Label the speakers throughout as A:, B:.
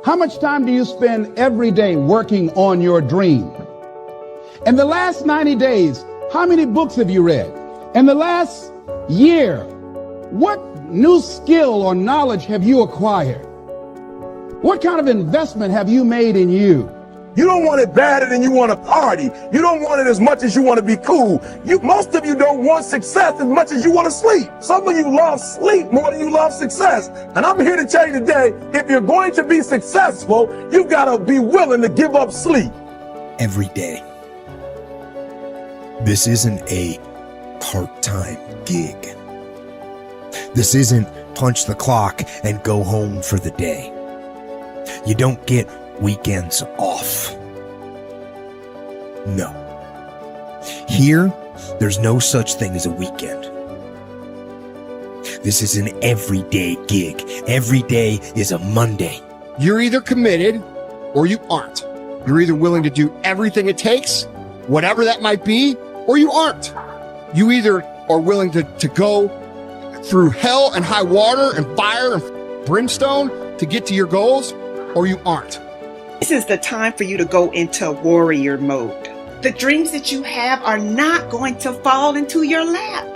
A: How much time do you spend every day working on your dream? In the last 90 days, how many books have you read? In the last year, what new skill or knowledge have you acquired? What kind of investment have you made in you?
B: You don't want it badder than you want to party. You don't want it as much as you want to be cool. Most of you don't want success as much as you want to sleep. Some of you love sleep more than you love success. And I'm here to tell you today, if you're going to be successful, you've got to be willing to give up sleep.
C: Every day. This isn't a part-time gig. This isn't punch the clock and go home for the day. You don't get weekends off. No. Here, there's no such thing as a weekend. This is an everyday gig. Every day is a Monday.
D: You're either committed or you aren't. You're either willing to do everything it takes, whatever that might be, or you aren't. You either are willing to go through hell and high water and fire and brimstone to get to your goals, or you aren't.
E: This is the time for you to go into warrior mode. The dreams that you have are not going to fall into your lap.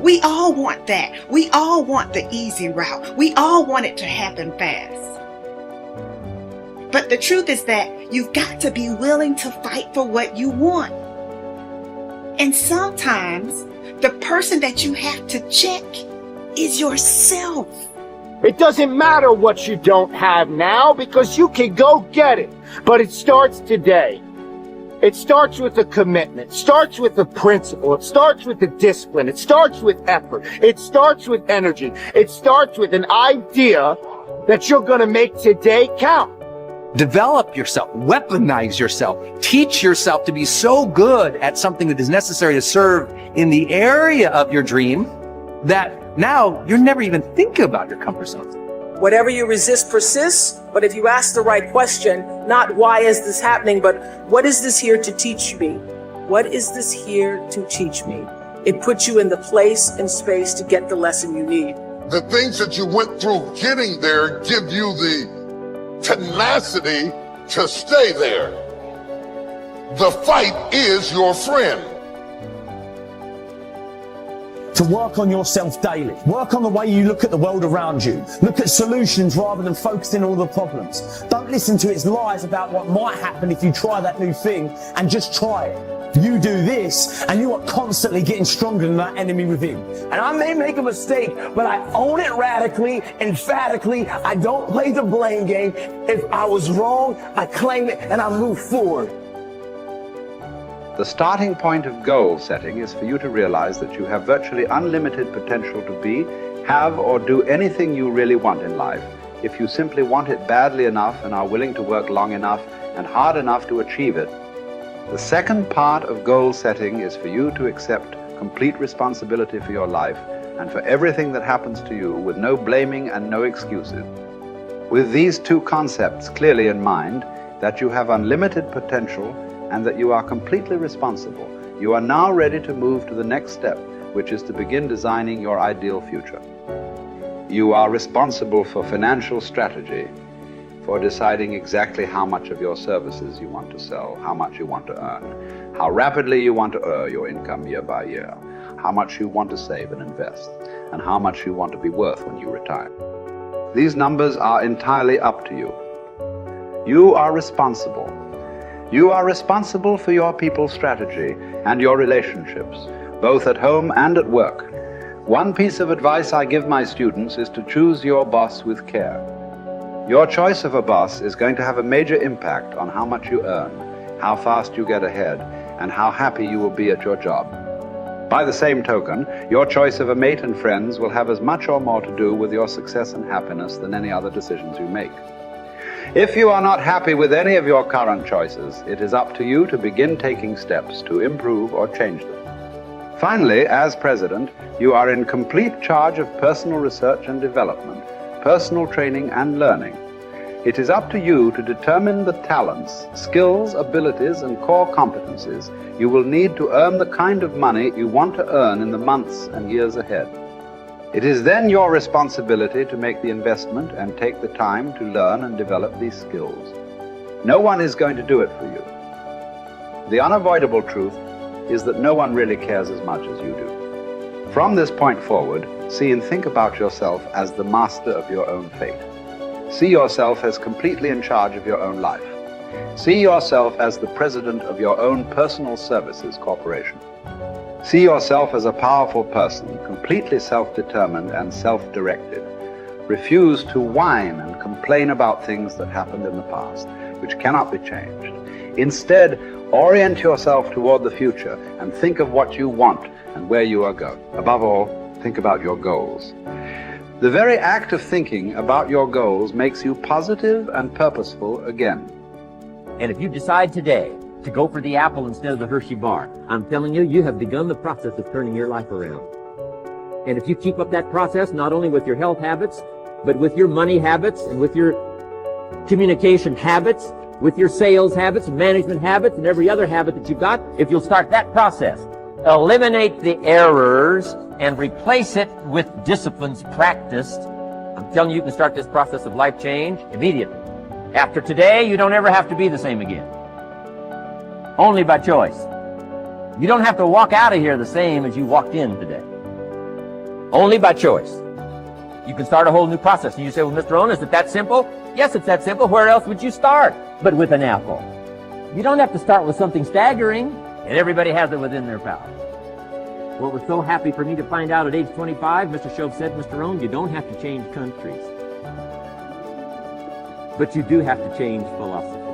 E: We all want that. We all want the easy route. We all want it to happen fast. But the truth is that you've got to be willing to fight for what you want. And sometimes the person that you have to check is yourself.
F: It doesn't matter what you don't have now because you can go get it. But it starts today. It starts with a commitment. It starts with a principle. It starts with a discipline. It starts with effort. It starts with energy. It starts with an idea that you're going to make today count.
G: Develop yourself, weaponize yourself, teach yourself to be so good at something that is necessary to serve in the area of your dream that now you're never even thinking about your comfort zone.
H: Whatever you resist persists, but if you ask the right question, not why is this happening, but what is this here to teach me? What is this here to teach me? It puts you in the place and space to get the lesson you need.
I: The things that you went through getting there give you the tenacity to stay there. The fight is your friend.
J: To work on yourself daily. Work on the way you look at the world around you. Look at solutions rather than focusing on all the problems. Don't listen to its lies about what might happen if you try that new thing, and just try it. You do this and you are constantly getting stronger than that enemy within. And I may make a mistake, but I own it radically, emphatically. I don't play the blame game. If I was wrong, I claim it and I move forward.
K: The starting point of goal setting is for you to realize that you have virtually unlimited potential to be, have, or do anything you really want in life, if you simply want it badly enough and are willing to work long enough and hard enough to achieve it. The second part of goal setting is for you to accept complete responsibility for your life and for everything that happens to you, with no blaming and no excuses. With these two concepts clearly in mind, that you have unlimited potential and that you are completely responsible, you are now ready to move to the next step, which is to begin designing your ideal future. You are responsible for financial strategy, for deciding exactly how much of your services you want to sell, how much you want to earn, how rapidly you want to earn your income year by year, how much you want to save and invest, and how much you want to be worth when you retire. These numbers are entirely up to you. You are responsible. You are responsible for your people's strategy and your relationships, both at home and at work. One piece of advice I give my students is to choose your boss with care. Your choice of a boss is going to have a major impact on how much you earn, how fast you get ahead, and how happy you will be at your job. By the same token, your choice of a mate and friends will have as much or more to do with your success and happiness than any other decisions you make. If you are not happy with any of your current choices, it is up to you to begin taking steps to improve or change them. Finally, as president, you are in complete charge of personal research and development, personal training and learning. It is up to you to determine the talents, skills, abilities, and core competencies you will need to earn the kind of money you want to earn in the months and years ahead. It is then your responsibility to make the investment and take the time to learn and develop these skills. No one is going to do it for you. The unavoidable truth is that no one really cares as much as you do. From this point forward, see and think about yourself as the master of your own fate. See yourself as completely in charge of your own life. See yourself as the president of your own personal services corporation. See yourself as a powerful person, completely self-determined and self-directed. Refuse to whine and complain about things that happened in the past, which cannot be changed. Instead, orient yourself toward the future and think of what you want and where you are going. Above all, think about your goals. The very act of thinking about your goals makes you positive and purposeful again.
L: And if you decide today to go for the apple instead of the Hershey bar, I'm telling you, you have begun the process of turning your life around. And if you keep up that process, not only with your health habits, but with your money habits and with your communication habits, with your sales habits, management habits, and every other habit that you've got, if you'll start that process, eliminate the errors and replace it with disciplines practiced, I'm telling you, you can start this process of life change immediately. After today, you don't ever have to be the same again. Only by choice. You don't have to walk out of here the same as you walked in today. Only by choice. You can start a whole new process. And you say, well, Mr. Owen, is it that simple? Yes, it's that simple. Where else would you start but with an apple? You don't have to start with something staggering, and everybody has it within their power. What was so happy for me to find out at age 25, Mr. Shove said, Mr. Owen, you don't have to change countries. But you do have to change philosophy.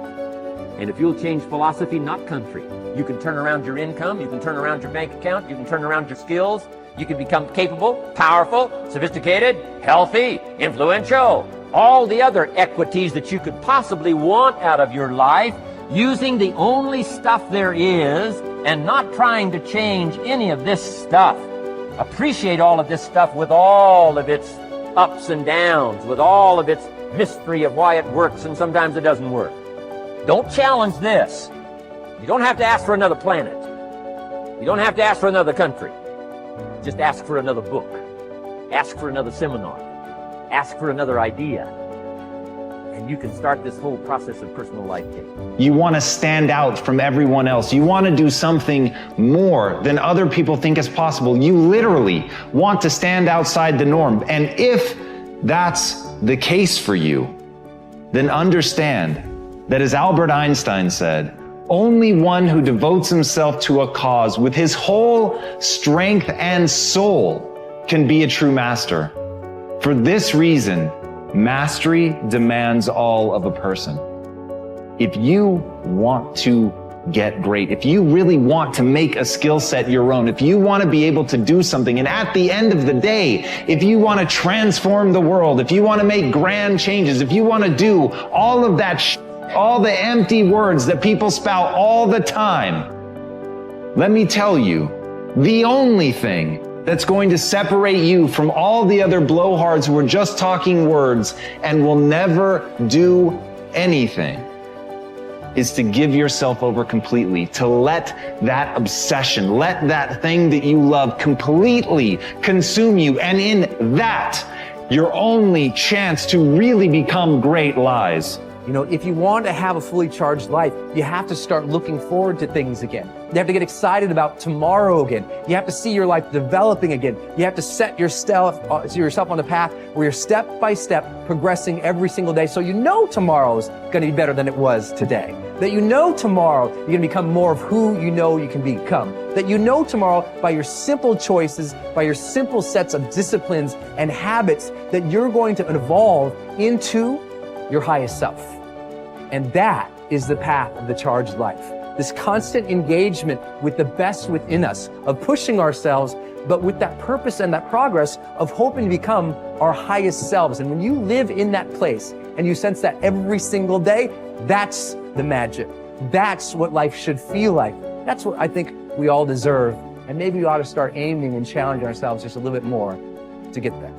L: And if you'll change philosophy, not country, you can turn around your income, you can turn around your bank account, you can turn around your skills, you can become capable, powerful, sophisticated, healthy, influential, all the other equities that you could possibly want out of your life, using the only stuff there is and not trying to change any of this stuff. Appreciate all of this stuff with all of its ups and downs, with all of its mystery of why it works and sometimes it doesn't work. Don't challenge this. You don't have to ask for another planet. You don't have to ask for another country. Just ask for another book. Ask for another seminar. Ask for another idea. And you can start this whole process of personal life change.
M: You want to stand out from everyone else. You want to do something more than other people think is possible. You literally want to stand outside the norm. And if that's the case for you, then understand that, as Albert Einstein said, only one who devotes himself to a cause with his whole strength and soul can be a true master. For this reason, mastery demands all of a person. If you want to get great, if you really want to make a skill set your own, if you want to be able to do something, and at the end of the day, if you want to transform the world, if you want to make grand changes, if you want to do all of that all the empty words that people spout all the time, let me tell you, the only thing that's going to separate you from all the other blowhards who are just talking words and will never do anything is to give yourself over completely, to let that obsession, let that thing that you love completely consume you. And in that, your only chance to really become great lies.
G: You know, if you want to have a fully charged life, you have to start looking forward to things again. You have to get excited about tomorrow again. You have to see your life developing again. You have to set yourself on the path where you're step by step progressing every single day, so you know tomorrow's going to be better than it was today. That you know tomorrow you're going to become more of who you know you can become. That you know tomorrow by your simple choices, by your simple sets of disciplines and habits, that you're going to evolve into your highest self. And that is the path of the charged life. This constant engagement with the best within us, of pushing ourselves, but with that purpose and that progress of hoping to become our highest selves. And when you live in that place and you sense that every single day, that's the magic. That's what life should feel like. That's what I think we all deserve. And maybe we ought to start aiming and challenging ourselves just a little bit more to get there.